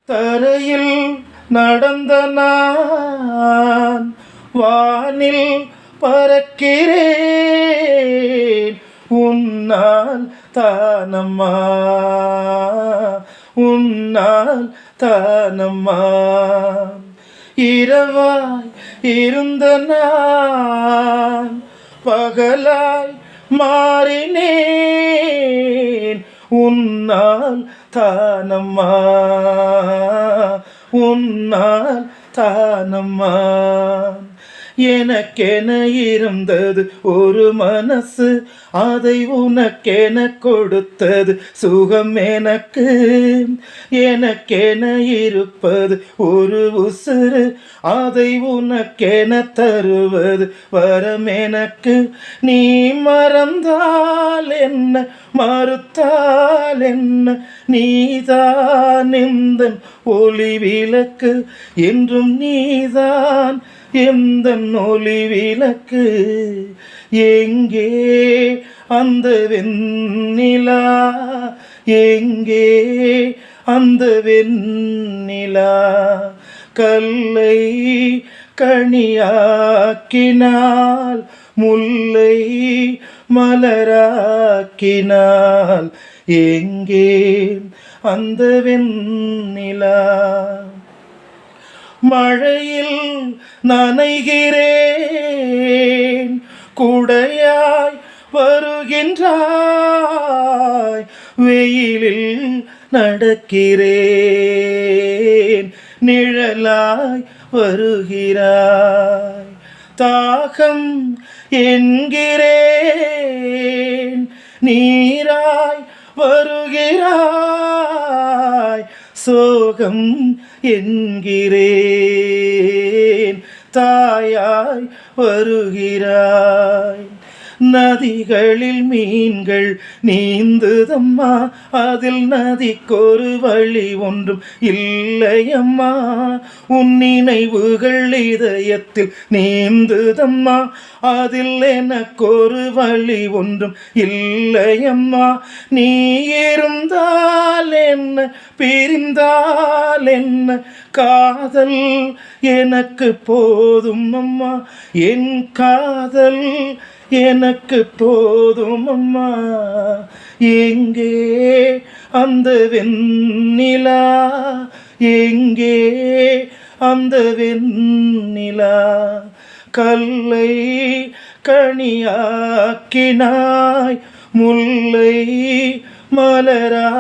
தரையில் நடந்த நான் வானில் பறக்கிறேன். உன்னால் தானம்மா, உன்னால் தானம்மா. இரவாய் இருந்த நான் பகலாய் மாறினேன். உன்னால் தானம்மா, உன்னால் தானம்மா. எனக்கென இருந்தது ஒரு மனசு, அதை உனக்கென கொடுத்தது சுகம் எனக்கு. எனக்கென இருப்பது ஒரு உசுறு, அதை உனக்கென தருவது வரம் எனக்கு. நீ மறந்தால் என்ன, மறுத்தால் என்ன, நீதான் எந்தன் ஒளி விளக்கு. என்றும் நீதான் எந்தன் ஒளி விளக்கு. எங்கே அந்த வெண்ணிலா, எங்கே அந்த வெண்ணிலா. கல்லை கனியாக்கினாள், முல்லை மலராக்கினாள். எங்கே அந்த வெண்ணிலா. மழையில் நனைகிறேன், குடையாய் வருகின்றாய். வெயிலில் நடக்கிறேன், நிழலாய் வருகிறாய். தாகம் என்கிறேன், நீராய் வருகிறாய். சோகம் என்கிறேன், தாயாய் வருகிறாய். நதிகளில் மீன்கள் நீந்துதம்மா, அதில் நதிக்கொரு வழி ஒன்றும் இல்லையம்மா. உன் நினைவுகள் இதயத்தில் நீந்துதம்மா, அதில் எனக்கொரு வழி ஒன்றும் இல்லையம்மா. நீ இருந்தால் என்ன, பிரிந்தால் என்ன, காதல் எனக்கு போதும் அம்மா. என் காதல் எனக்கு போதும் அம்மா. எங்கே அந்த வெண்ணிலா, எங்கே அந்த வெண்ணிலா. கல்லை கனியாக்கினாய், முல்லை மலரா